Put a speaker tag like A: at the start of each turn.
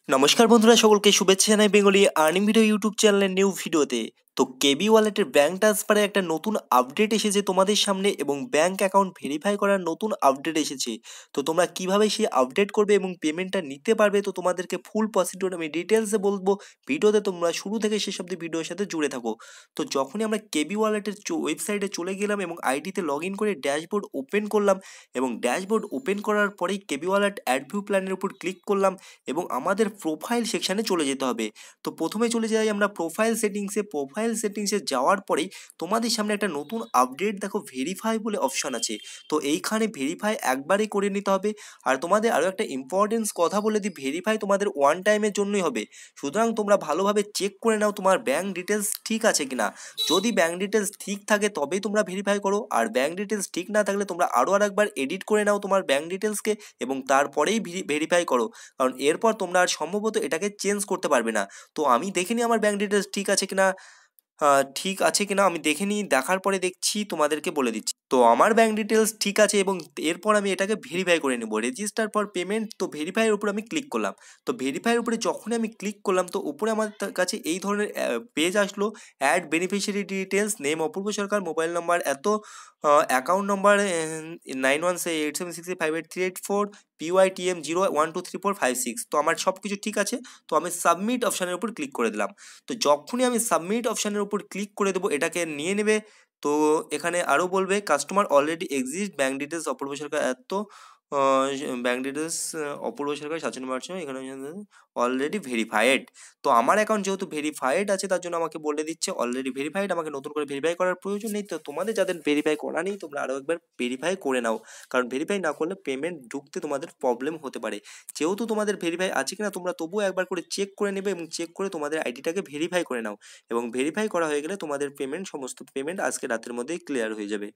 A: নমস্কার বন্ধুরা, সকলকে শুভেচ্ছা জানাই বেঙ্গলি আর্নিং ভিডিও ইউটিউব চ্যানেলের নিউ ভিডিওতে। তো কেবি ওয়ালেটের ব্যাঙ্ক ট্রান্সফারে একটা নতুন আপডেট এসেছে তোমাদের সামনে এবং ব্যাঙ্ক অ্যাকাউন্ট ভেরিফাই করার নতুন আপডেট এসেছে। তো তোমরা কিভাবে সেই আপডেট করবে এবং পেমেন্টটা নিতে পারবে, তো তোমাদেরকে ফুল প্রসিডিউর আমি ডিটেলসে বলবো ভিডিওতে। তোমরা শুরু থেকে শেষ অব্দি ভিডিওর সাথে জুড়ে থাকো। তো যখনই আমরা কেবি ওয়ালেটের ওয়েবসাইটে চলে গেলাম এবং আইডিতে লগ ইন করে ড্যাশবোর্ড ওপেন করলাম, এবং ড্যাশবোর্ড ওপেন করার পরেই কেবি ওয়ালেট অ্যাড ভিউ প্ল্যানের উপর ক্লিক করলাম এবং আমাদের প্রোফাইল সেকশানে চলে যেতে হবে। তো প্রথমে চলে যাই আমরা প্রোফাইল সেটিংসে যাওয়ার পরেই তোমাদের সামনে একটা নতুন আপডেট দেখো, ভেরিফাই বলে অপশন আছে। তো এইখানে ভেরিফাই একবারই করে নিতে হবে। আর তোমাদের আরও একটা ইম্পর্টেন্স কথা বলে দিই, ভেরিফাই তোমাদের ওয়ান টাইমের জন্যই হবে। সুতরাং তোমরা ভালোভাবে চেক করে নাও তোমার ব্যাঙ্ক ডিটেলস ঠিক আছে কিনা। যদি ব্যাঙ্ক ডিটেলস ঠিক থাকে তবেই তোমরা ভেরিফাই করো, আর ব্যাঙ্ক ডিটেলস ঠিক না থাকলে তোমরা আরও একবার এডিট করে নাও তোমার ব্যাঙ্ক ডিটেলসকে এবং তারপরেই ভেরিফাই করো। কারণ এরপর তোমরা আর সম্ভবত এটাকে চেঞ্জ করতে পারবে না। তো আমি দেখে নিই আমার ব্যাঙ্ক ডিটেলস ঠিক আছে কিনা আমি দেখে নিই, দেখার পরে দেখছি তোমাদেরকে বলে দিচ্ছি। তো আমার ব্যাঙ্ক ডিটেলস ঠিক আছে এবং এরপর আমি এটাকে ভেরিফাই করে নেব, রেজিস্টার ফর পেমেন্ট। তো ভেরিফাইয়ের উপর আমি ক্লিক করলাম। তো ভেরিফাইয়ের উপরে যখনই আমি ক্লিক করলাম, তো উপরে আমার কাছে এই ধরনের পেজ আসলো, অ্যাড বেনিফিশিয়ারি ডিটেলস, নেম অপূর্ব সরকার, মোবাইল নাম্বার এত, অ্যাকাউন্ট নাম্বার 9187865838 PYTM 0123456। তো আমার সব কিছু ঠিক আছে। তো আমি সাবমিট অপশানের উপর ক্লিক করে দিলাম। তো যখনই আমি সাবমিট অপশানের উপর ক্লিক করে দেবো, এটাকে নিয়ে নেবে। তো এখানে আরও বলবে customer already exist, bank details Apurba Sarkar এত, bank details Apurba Sarkar 57 March, এখানে অলরেডি ভেরিফাইড। তো আমার অ্যাকাউন্ট যেহেতু ভেরিফাইড আছে, তার জন্য আমাকে বলে দিচ্ছে অলরেডি ভেরিফাইড, আমাকে নতুন করে ভেরিফাই করার প্রয়োজন নেই। তো তোমাদের যাদের ভেরিফাই করা নেই, তোমরা আরও একবার ভেরিফাই করে নাও, কারণ ভেরিফাই না করলে পেমেন্ট ঢুকতে তোমাদের প্রবলেম হতে পারে। যেহেতু তোমাদের ভেরিফাই আছে কিনা তোমরা তবুও একবার করে চেক করে নেবে এবং চেক করে তোমাদের আইডিটাকে ভেরিফাই করে নাও, এবং ভেরিফাই করা হয়ে গেলে তোমাদের সমস্ত পেমেন্ট আজকে রাতের মধ্যেই ক্লিয়ার হয়ে যাবে।